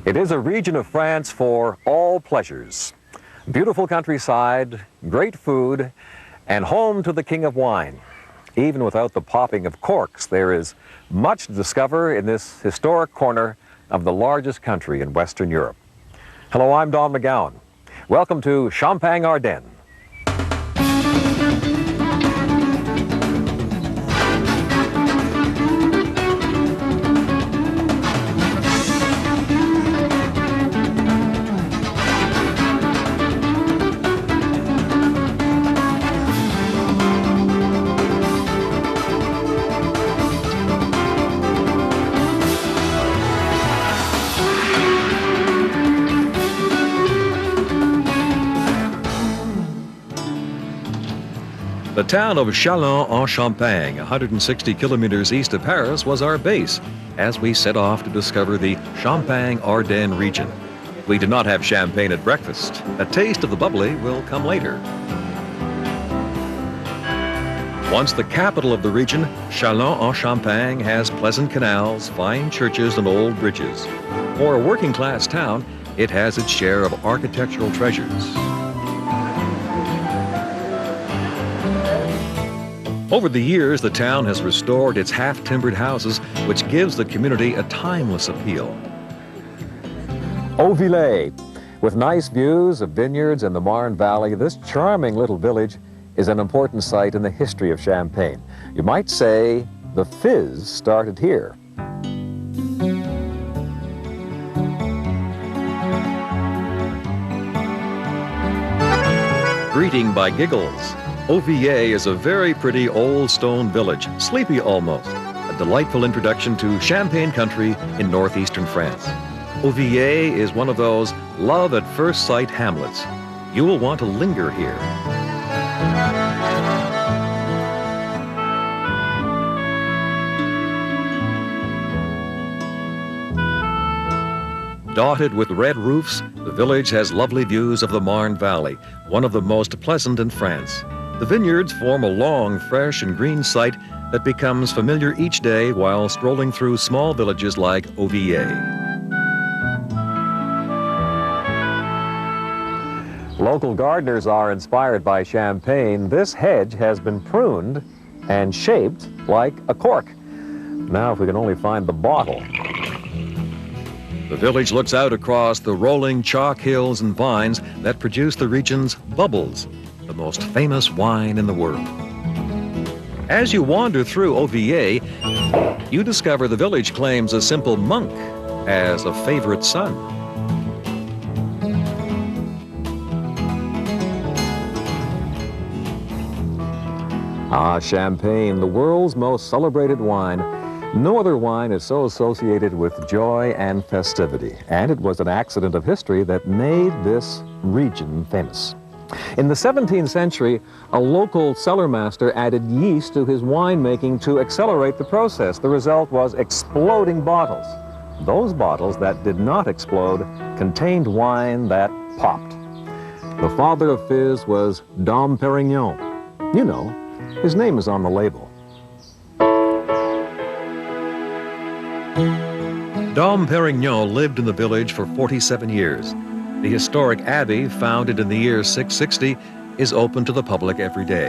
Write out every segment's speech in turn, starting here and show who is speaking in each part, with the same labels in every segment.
Speaker 1: It is a region of France for all pleasures. Beautiful countryside, great food, and home to the king of wine. Even without the popping of corks, there is much to discover in this historic corner of the largest country in Western Europe. Hello, I'm Don McGowan. Welcome to Champagne-Ardenne.
Speaker 2: The town of Châlons-en-Champagne, 160 kilometers east of Paris, was our base as we set off to discover the Champagne-Ardenne region. We did not have champagne at breakfast. A taste of the bubbly will come later. Once the capital of the region, Châlons-en-Champagne has pleasant canals, fine churches, and old bridges. For a working-class town, it has its share of architectural treasures. Over the years, the town has restored its half-timbered houses, which gives the community a timeless appeal.
Speaker 1: Auvillers. With nice views of vineyards and the Marne Valley, this charming little village is an important site in the history of Champagne. You might say the fizz started here.
Speaker 2: Greeting by Giggles. Auvillers is a very pretty old stone village, sleepy almost, a delightful introduction to Champagne country in northeastern France. Auvillers is one of those love-at-first-sight hamlets. You will want to linger here. Dotted with red roofs, the village has lovely views of the Marne Valley, one of the most pleasant in France. The vineyards form a long, fresh, and green sight that becomes familiar each day while strolling through small villages like Auvillers.
Speaker 1: Local gardeners are inspired by Champagne. This hedge has been pruned and shaped like a cork. Now, if we can only find the bottle.
Speaker 2: The village looks out across the rolling chalk hills and vines that produce the region's bubbles, the most famous wine in the world. As you wander through Auvillers, you discover the village claims a simple monk as a favorite son.
Speaker 1: Champagne, the world's most celebrated wine. No other wine is so associated with joy and festivity, and it was an accident of history that made this region famous. In the 17th century, a local cellar master added yeast to his winemaking to accelerate the process. The result was exploding bottles. Those bottles that did not explode contained wine that popped. The father of fizz was Dom Perignon. You know, his name is on the label.
Speaker 2: Dom Perignon lived in the village for 47 years. The historic abbey, founded in the year 660, is open to the public every day.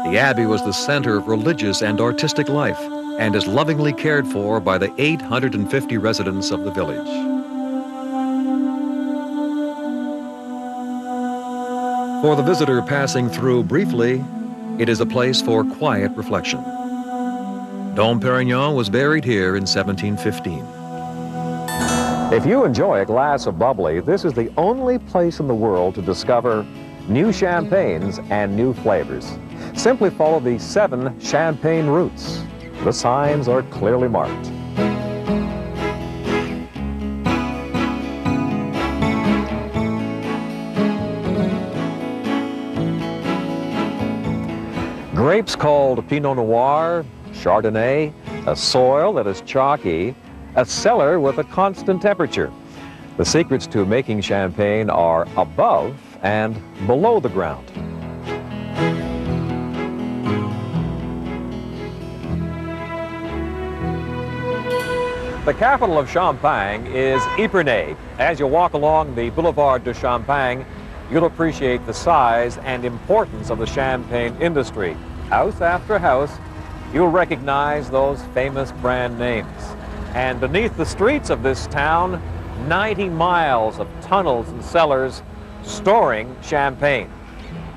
Speaker 2: The abbey was the center of religious and artistic life and is lovingly cared for by the 850 residents of the village. For the visitor passing through briefly, it is a place for quiet reflection. Dom Perignon was buried here in 1715.
Speaker 1: If you enjoy a glass of bubbly, this is the only place in the world to discover new champagnes and new flavors. Simply follow the 7 champagne routes. The signs are clearly marked. Grapes called Pinot Noir, Chardonnay, a soil that is chalky, a cellar with a constant temperature. The secrets to making champagne are above and below the ground. The capital of Champagne is Epernay. As you walk along the Boulevard de Champagne, you'll appreciate the size and importance of the champagne industry. House after house, you'll recognize those famous brand names. And beneath the streets of this town, 90 miles of tunnels and cellars storing champagne.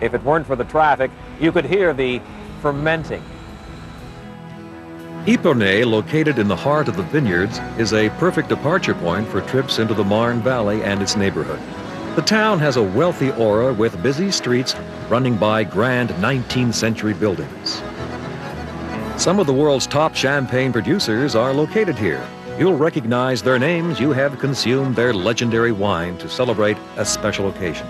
Speaker 1: If it weren't for the traffic, you could hear the fermenting.
Speaker 2: Epernay, located in the heart of the vineyards, is a perfect departure point for trips into the Marne Valley and its neighborhood. The town has a wealthy aura with busy streets running by grand 19th century buildings. Some of the world's top champagne producers are located here. You'll recognize their names. You have consumed their legendary wine to celebrate a special occasion.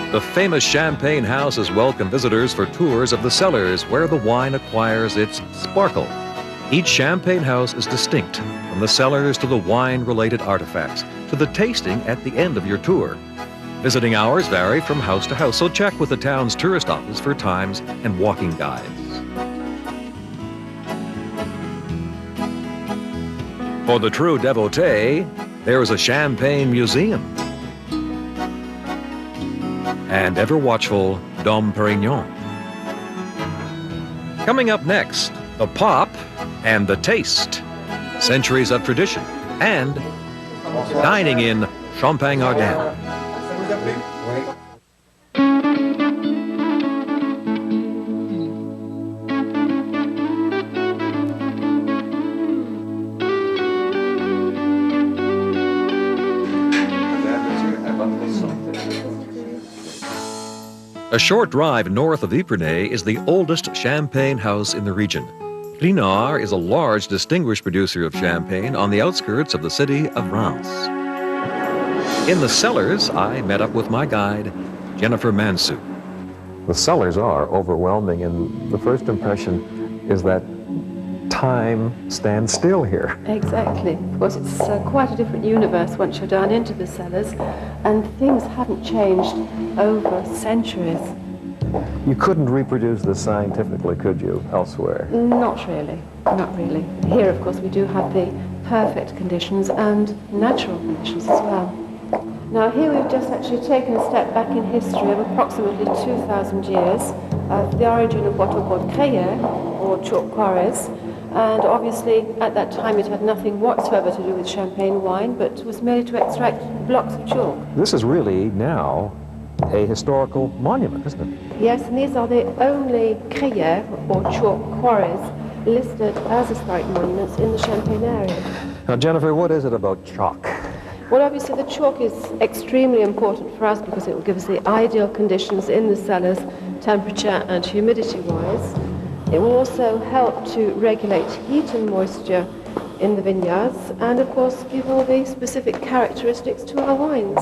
Speaker 2: The famous Champagne Houses welcome visitors for tours of the cellars where the wine acquires its sparkle. Each Champagne House is distinct, from the cellars to the wine-related artifacts, to the tasting at the end of your tour. Visiting hours vary from house to house, so check with the town's tourist office for times and walking guides. For the true devotee, there is a Champagne Museum. And ever-watchful Dom Perignon. Coming up next, the pop and the taste, centuries of tradition, and dining in Champagne-Ardenne. A short drive north of Epernay is the oldest champagne house in the region. Ruinart is a large, distinguished producer of champagne on the outskirts of the city of Reims. In the cellars, I met up with my guide, Jennifer Mansou.
Speaker 1: The cellars are overwhelming, and the first impression is that time stands still here.
Speaker 3: Exactly. Of course, it's quite a different universe once you're down into the cellars, and things haven't changed over centuries.
Speaker 1: You couldn't reproduce this scientifically, could you, elsewhere?
Speaker 3: Not really. Not really. Here, of course, we do have the perfect conditions and natural conditions as well. Now, here we've just actually taken a step back in history of approximately 2,000 years of the origin of what are called crayères, or chalk quarries. And obviously, at that time, it had nothing whatsoever to do with champagne wine, but was merely to extract blocks of chalk.
Speaker 1: This is really now a historical monument, isn't it?
Speaker 3: Yes, and these are the only crayères, or chalk quarries, listed as historic monuments in the Champagne area.
Speaker 1: Now, Jennifer, what is it about chalk?
Speaker 3: Well, obviously, the chalk is extremely important for us because it will give us the ideal conditions in the cellars, temperature and humidity-wise. It will also help to regulate heat and moisture in the vineyards and, of course, give all the specific characteristics to our wines.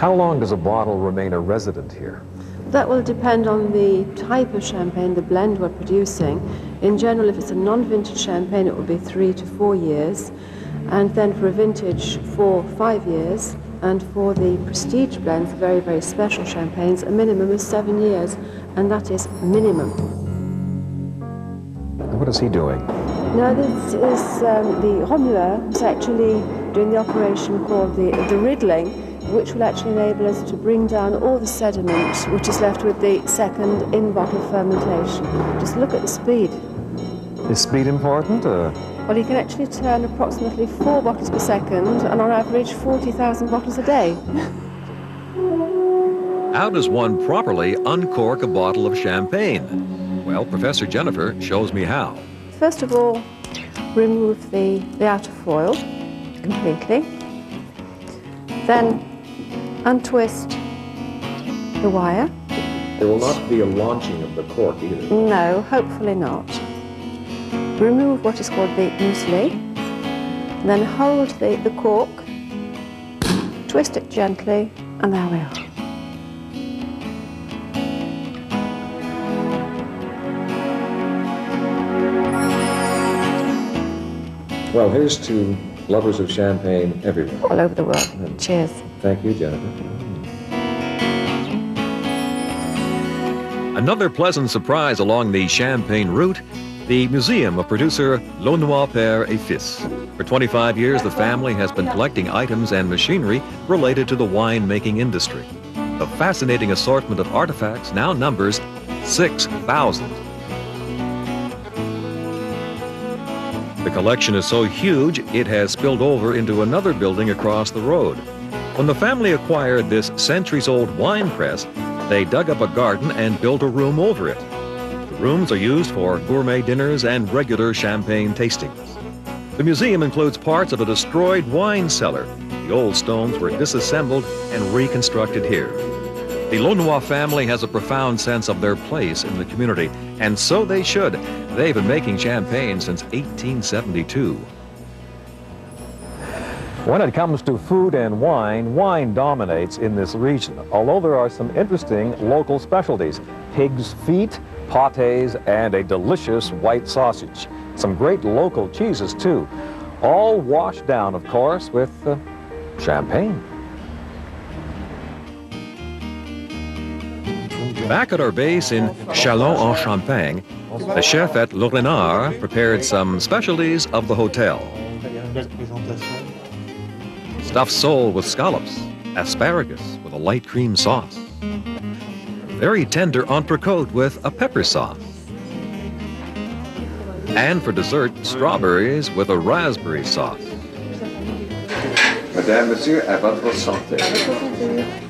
Speaker 1: How long does a bottle remain a resident here?
Speaker 3: That will depend on the type of champagne, the blend we're producing. In general, if it's a non-vintage champagne, it will be 3 to 4 years, and then for a vintage, 4 or 5 years. And for the prestige blends, very, very special champagnes, a minimum of 7 years, and that is minimum.
Speaker 1: What is he doing?
Speaker 3: Now, this is the remueur who's actually doing the operation called the riddling, which will actually enable us to bring down all the sediment which is left with the second in-bottle fermentation. Just look at the speed.
Speaker 1: Is speed important?
Speaker 3: Well, you can actually turn approximately 4 bottles per second, and on average 40,000 bottles a day.
Speaker 2: How does one properly uncork a bottle of champagne? Well, Professor Jennifer shows me how.
Speaker 3: First of all, remove the outer foil completely. Then untwist the wire.
Speaker 1: There will not be a launching of the cork either.
Speaker 3: No, hopefully not. Remove what is called the muesli, then hold the cork, twist it gently, and there we are.
Speaker 1: Well, here's to lovers of champagne everywhere.
Speaker 3: All over the world. Cheers.
Speaker 1: Thank you, Jennifer.
Speaker 2: Another pleasant surprise along the Champagne route, the museum of producer Launois Père et Fils. For 25 years, the family has been collecting items and machinery related to the winemaking industry. The fascinating assortment of artifacts now numbers 6,000. The collection is so huge, it has spilled over into another building across the road. When the family acquired this centuries-old wine press, they dug up a garden and built a room over it. The rooms are used for gourmet dinners and regular champagne tastings. The museum includes parts of a destroyed wine cellar. The old stones were disassembled and reconstructed here. The Launois family has a profound sense of their place in the community, and so they should. They've been making champagne since 1872.
Speaker 1: When it comes to food and wine dominates in this region, although there are some interesting local specialties: pig's feet, pâtés, and a delicious white sausage. Some great local cheeses, too, all washed down, of course, with champagne.
Speaker 2: Back at our base in Châlons-en-Champagne, the chef at Le Renard prepared some specialties of the hotel. Stuffed sole with scallops, asparagus with a light cream sauce, very tender entrecôte with a pepper sauce, and for dessert, strawberries with a raspberry sauce.
Speaker 1: Madame, Monsieur, à votre santé.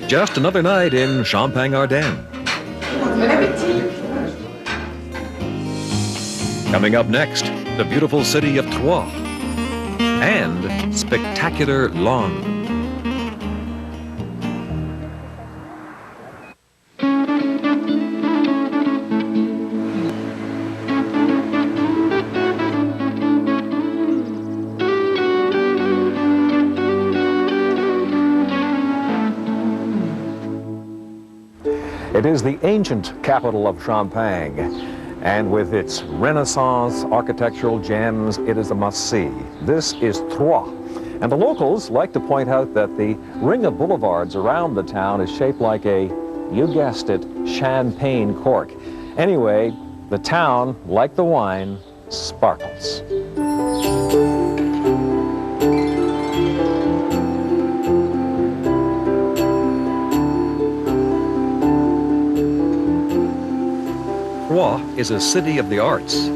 Speaker 2: Just another night in Champagne-Ardenne. Coming up next, the beautiful city of Troyes and spectacular Langres.
Speaker 1: It is the ancient capital of Champagne, and with its Renaissance architectural gems, it is a must-see. This is Troyes, and the locals like to point out that the ring of boulevards around the town is shaped like a, you guessed it, champagne cork. Anyway, the town, like the wine, sparkles.
Speaker 2: Troyes is a city of the arts.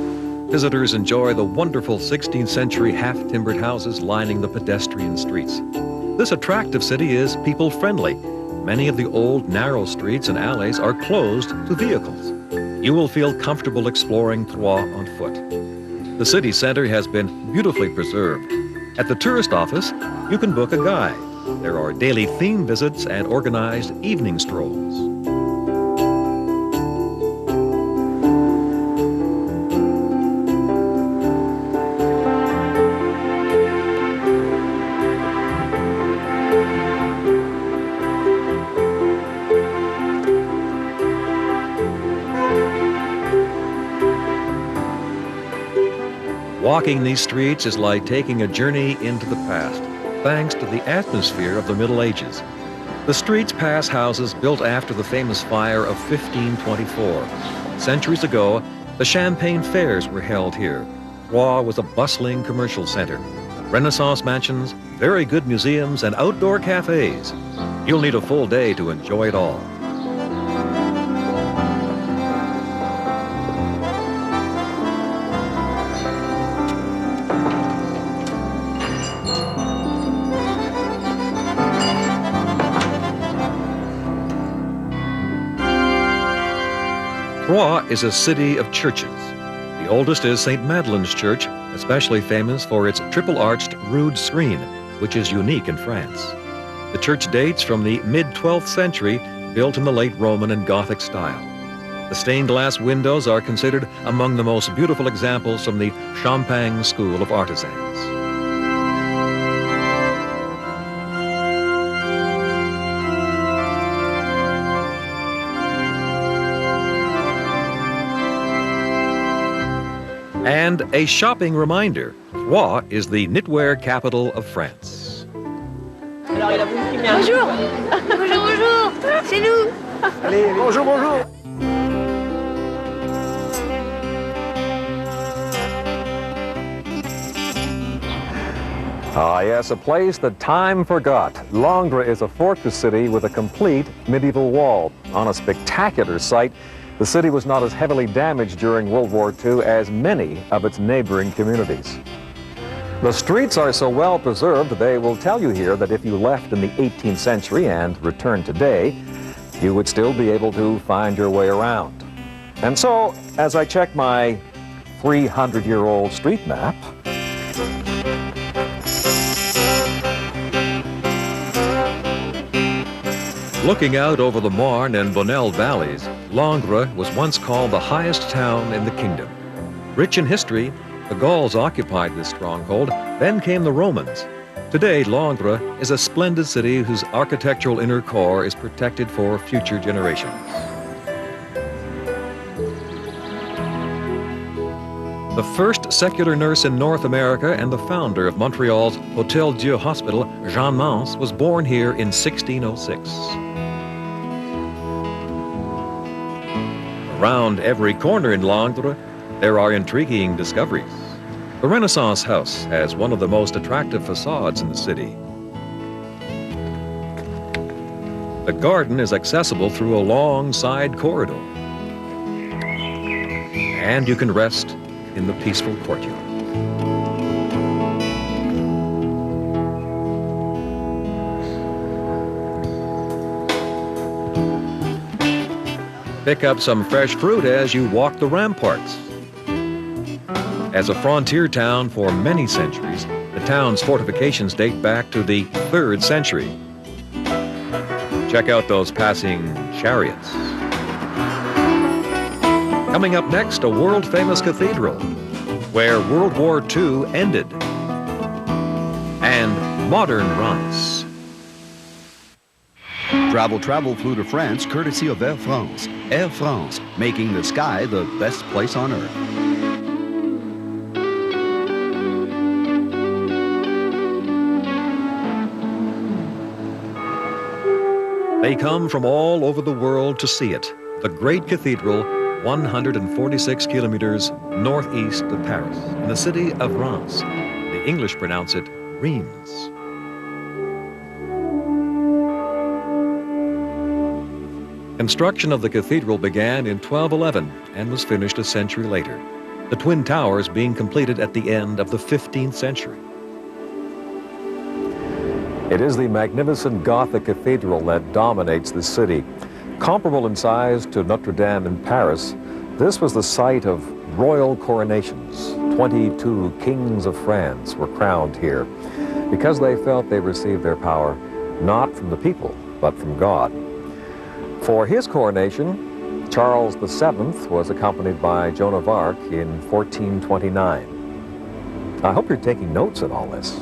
Speaker 2: Visitors enjoy the wonderful 16th century half-timbered houses lining the pedestrian streets. This attractive city is people-friendly. Many of the old narrow streets and alleys are closed to vehicles. You will feel comfortable exploring Troyes on foot. The city center has been beautifully preserved. At the tourist office, you can book a guide. There are daily theme visits and organized evening strolls. Walking these streets is like taking a journey into the past, thanks to the atmosphere of the Middle Ages. The streets pass houses built after the famous fire of 1524. Centuries ago, the Champagne fairs were held here. Troyes was a bustling commercial center. Renaissance mansions, very good museums, and outdoor cafes. You'll need a full day to enjoy it all. Troyes is a city of churches. The oldest is St. Madeleine's Church, especially famous for its triple-arched rood screen, which is unique in France. The church dates from the mid-12th century, built in the late Roman and Gothic style. The stained glass windows are considered among the most beautiful examples from the Champagne School of Artisans. And a shopping reminder, Troyes is the knitwear capital of France.
Speaker 4: Bonjour. Bonjour, bonjour. C'est nous.
Speaker 5: Allez, bonjour, bonjour.
Speaker 1: Ah, yes, a place that time forgot. Langres is a fortress city with a complete medieval wall. On a spectacular site, the city was not as heavily damaged during World War II as many of its neighboring communities. The streets are so well preserved, they will tell you here that if you left in the 18th century and returned today, you would still be able to find your way around. And so, as I check my 300-year-old street map,
Speaker 2: Looking out over the Marne and Bonnel valleys, Langres was once called the highest town in the kingdom. Rich in history, the Gauls occupied this stronghold, then came the Romans. Today, Langres is a splendid city whose architectural inner core is protected for future generations. The first secular nurse in North America and the founder of Montreal's Hôtel Dieu Hospital, Jeanne Mance, was born here in 1606. Around every corner in Langres, there are intriguing discoveries. The Renaissance House has one of the most attractive facades in the city. The garden is accessible through a long side corridor. And you can rest in the peaceful courtyard. Pick up some fresh fruit as you walk the ramparts. As a frontier town for many centuries, the town's fortifications date back to the 3rd century. Check out those passing chariots. Coming up next, a world-famous cathedral, where World War II ended, and modern Reims.
Speaker 6: Travel flew to France courtesy of Air France. Air France, making the sky the best place on earth.
Speaker 2: They come from all over the world to see it. The great cathedral, 146 kilometers northeast of Paris, in the city of Reims. The English pronounce it Reims. Construction of the cathedral began in 1211 and was finished a century later, the Twin Towers being completed at the end of the 15th century.
Speaker 1: it is the magnificent Gothic cathedral that dominates the city. Comparable in size to Notre Dame in Paris, this was the site of royal coronations. 22 kings of France were crowned here because they felt they received their power not from the people, but from God. For his coronation, Charles VII was accompanied by Joan of Arc in 1429. I hope you're taking notes in all this.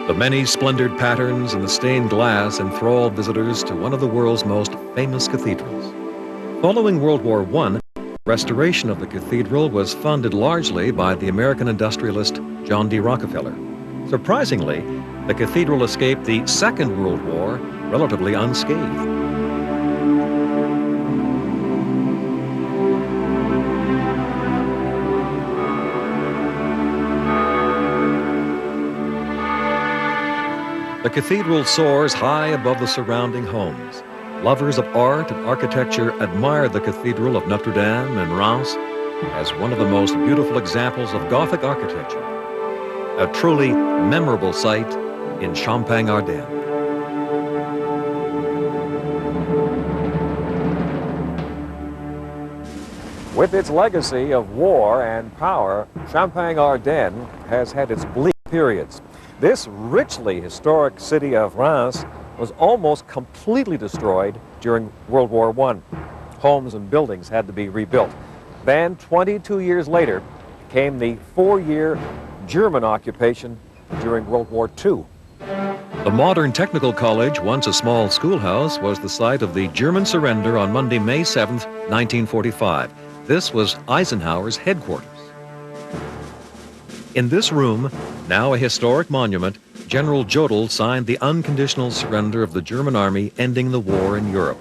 Speaker 2: The many splendored patterns and the stained glass enthralled visitors to one of the world's most famous cathedrals. Following World War I, restoration of the cathedral was funded largely by the American industrialist John D. Rockefeller. Surprisingly, the cathedral escaped the Second World War relatively unscathed. The cathedral soars high above the surrounding homes. Lovers of art and architecture admire the Cathedral of Notre Dame in Reims as one of the most beautiful examples of Gothic architecture, a truly memorable site in Champagne-Ardenne.
Speaker 1: With its legacy of war and power, Champagne-Ardenne has had its bleak periods. This richly historic city of Reims was almost completely destroyed during World War I. Homes and buildings had to be rebuilt. Then, 22 years later, came the 4-year German occupation during World War II.
Speaker 2: The modern technical college, once a small schoolhouse, was the site of the German surrender on Monday, May 7th, 1945. This was Eisenhower's headquarters. In this room, now a historic monument, General Jodl signed the unconditional surrender of the German army, ending the war in Europe.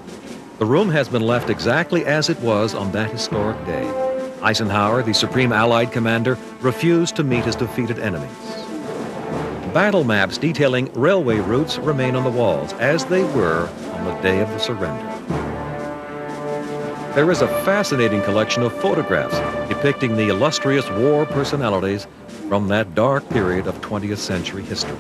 Speaker 2: The room has been left exactly as it was on that historic day. Eisenhower, the supreme Allied commander, refused to meet his defeated enemies. Battle maps detailing railway routes remain on the walls, as they were on the day of the surrender. There is a fascinating collection of photographs depicting the illustrious war personalities from that dark period of 20th century history.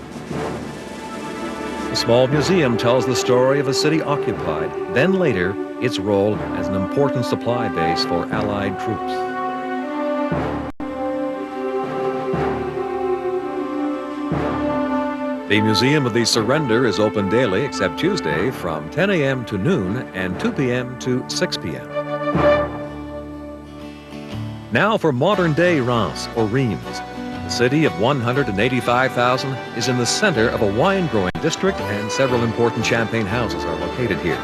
Speaker 2: The small museum tells the story of a city occupied, then later, its role as an important supply base for Allied troops. The Museum of the Surrender is open daily except Tuesday from 10 a.m. to noon and 2 p.m. to 6 p.m. Now for modern-day Reims, or Reims. The city of 185,000 is in the center of a wine-growing district, and several important champagne houses are located here.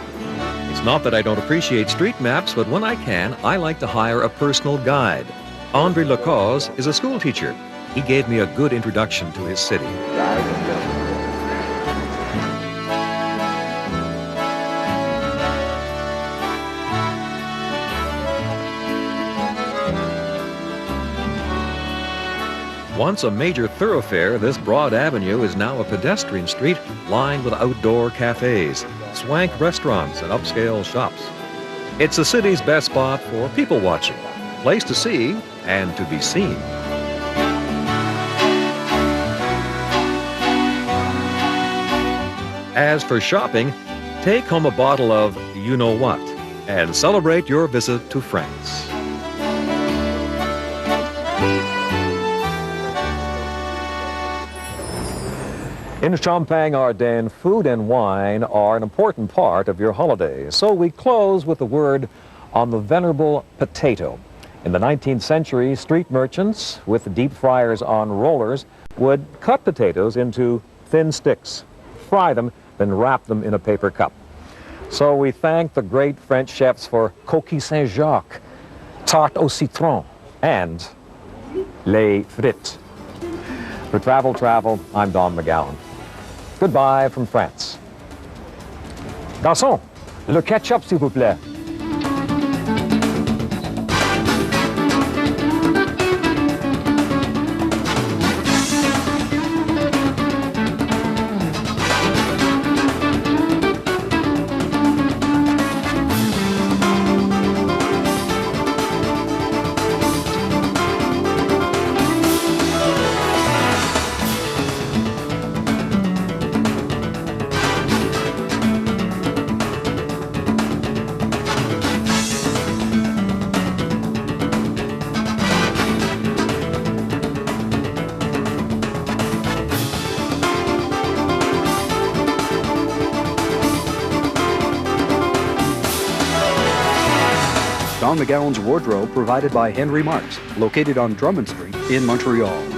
Speaker 2: It's not that I don't appreciate street maps, but when I can, I like to hire a personal guide. André Lacause is a school teacher. He gave me a good introduction to his city. Once a major thoroughfare, this broad avenue is now a pedestrian street lined with outdoor cafes, swank restaurants, and upscale shops. It's the city's best spot for people watching, a place to see and to be seen. As for shopping, take home a bottle of you-know-what and celebrate your visit to France.
Speaker 1: In Champagne-Ardenne, food and wine are an important part of your holiday. So we close with a word on the venerable potato. In the 19th century, street merchants with deep fryers on rollers would cut potatoes into thin sticks, fry them, then wrap them in a paper cup. So we thank the great French chefs for coquille Saint-Jacques, tarte au citron, and les frites. For Travel, I'm Don McGowan. Goodbye from France. Garçon, le ketchup, s'il vous plaît.
Speaker 7: Don McGowan's wardrobe provided by Henry Marks, located on Drummond Street in Montreal.